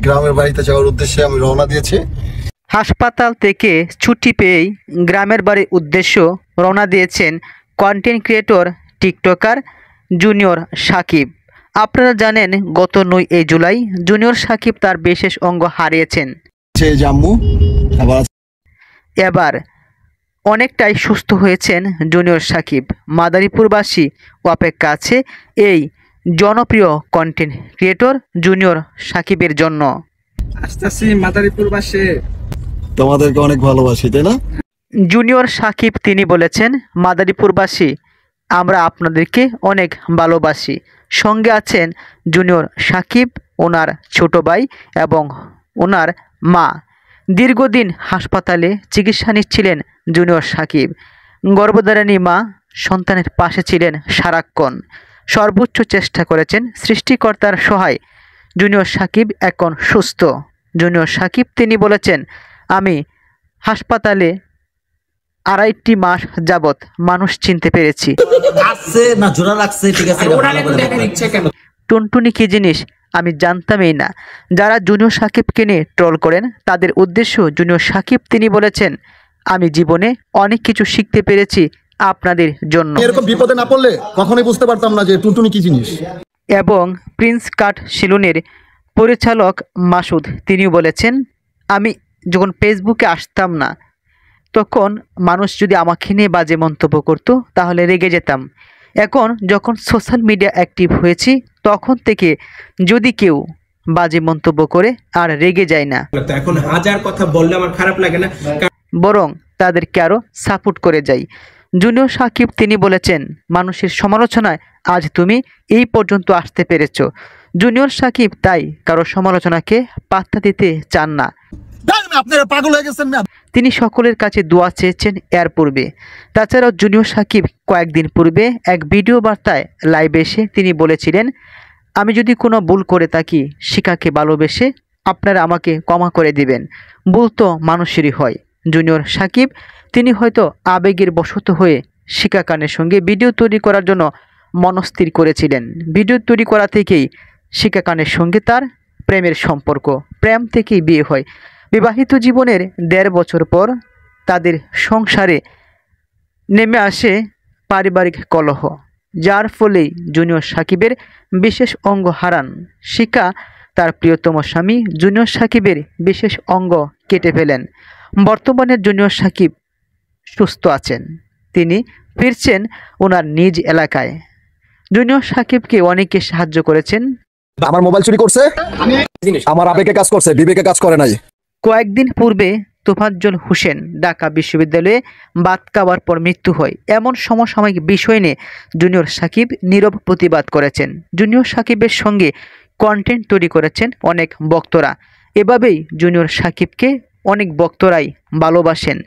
গ্রামের বাড়িতে যাওয়ার উদ্দেশ্যে আমি রওনা দিয়েছি। হাসপাতাল থেকে ছুটি পেয়েই গ্রামের বাড়ির উদ্দেশ্য রওনা দিয়েছেন content creator TikToker junior Sakib. আপনারা জানেন গত 9 জুলাই জুনিয়র সাকিব তার বিশেষ অঙ্গ হারিয়েছেন। জাম্মু আবার এবার অনেকটাই সুস্থ হয়েছেন জুনিয়র সাকিব। মাদারীপুরবাসী অপেক্ষা আছে এই জনপ্রিয় কন্টেন্ট ক্রিয়েটর জুনিয়র সাকিবের জন্য। আসতেছি মাদারীপুরবাসী, তোমাদেরকে অনেক ভালোবাসি, তাই না? জুনিয়র সাকিব তিনি বলেছেন, মাদারীপুরবাসী আমরা আপনাদেরকে অনেক ভালোবাসি। সঙ্গে আছেন জুনিয়র সাকিব, ওনার ছোট ভাই এবং ওনার মা। দীর্ঘদিন হাসপাতালে চিকিৎসা নিচ্ছিলেন জুনিয়র সাকিব। গর্ভধারিণী মা সন্তানের পাশে ছিলেন সারাক্ষণ। সর্বোচ্চ চেষ্টা করেছেন সৃষ্টিকর্তার সহায়। জুনিয়র সাকিব এখন সুস্থ। জুনিয়র সাকিব তিনি বলেছেন, আমি হাসপাতালে 2.5 মাস যাবৎ মানুষ চিনতে পেরেছি। টুনটুনি কি জিনিস আমি জানতামই না। যারা জুনিয়র সাকিবকে নিয়ে ট্রল করেন তাদের উদ্দেশ্য জুনিয়র সাকিব তিনি বলেছেন, আমি জীবনে অনেক কিছু শিখতে পেরেছি আপনাদের জন্য। এরকম বিপদে না পড়লে কখনোই বুঝতে পারতাম না যে টুনটুনি কি জিনিস। এবং প্রিন্স কাট সেলুনের পরিচালক মাসুদ তিনিও বলেছেন, আমি যখন ফেসবুকে আসতাম না তখন মানুষ যদি আমাকে নিয়ে বাজে মন্তব্য করতো তাহলে রেগে যেতাম। এখন যখন সোশ্যাল মিডিয়া অ্যাক্টিভ হয়েছি তখন থেকে যদি কেউ বাজে মন্তব্য করে আর রেগে যায় না, এখন হাজার কথা বললে আমার খারাপ লাগে না, বরং তাদেরকে আরও সাপোর্ট করে যাই। জুনিয়র সাকিব তিনি বলেছেন, মানুষের সমালোচনায় আজ তুমি এই পর্যন্ত আসতে পেরেছো। জুনিয়র সাকিব তাই কারো সমালোচনাকে পাত্তা দিতে চান না। আপনারা পাগল হয়ে গেছেন না। তিনি সকলের কাছে দোয়া চেয়েছেন এর পূর্বে। তাছাড়াও জুনিয়র সাকিব কয়েকদিন পূর্বে এক ভিডিও বার্তায় লাইভে এসে তিনি বলেছিলেন, আমি যদি কোনো ভুল করে থাকি শিখাকে ভালোবেসে আপনারা আমাকে ক্ষমা করে দিবেন। ভুল তো মানুষেরই হয়। জুনিয়র সাকিব তিনি হয়তো আবেগের বশত হয়ে শিখা খানের সঙ্গে ভিডিও তৈরি করার জন্য মনস্থির করেছিলেন। ভিডিও তৈরি করা থেকেই শিখা খানের সঙ্গে তার প্রেমের সম্পর্ক। প্রেম থেকেই বিয়ে হয়। বিবাহিত জীবনের 1.5 বছর পর তাদের সংসারে নেমে আসে পারিবারিক কলহ, যার ফলেই জুনিয়র সাকিবের বিশেষ অঙ্গ হারান শিখা। তার প্রিয়তম স্বামী জুনিয়র সাকিবের বিশেষ অঙ্গ কেটে ফেলেন। বর্তমানে জুনিয়র সাকিব সুস্থ আছেন। তিনি ফিরছেন ওনার নিজ এলাকায়। জুনিয়র সাকিবকে অনেকে সাহায্য করেছেন। আমার মোবাইল চুরি করছে, আমার আবেগে কাজ করছে, বিবেকে কাজ করে নাই। কয়েকদিন পূর্বে তোফাজ্জল হোসেন ঢাকা বিশ্ববিদ্যালয়ে ভাত খাওয়ার পর মৃত্যু হয়। এমন সমসাময়িক বিষয় নিয়ে জুনিয়র সাকিব নীরব প্রতিবাদ করেছেন। জুনিয়র সাকিবের সঙ্গে কন্টেন্ট তৈরি করেছেন অনেক ভক্তরা। এভাবেই জুনিয়র সাকিবকে অনেক ভক্তরাই ভালোবাসেন।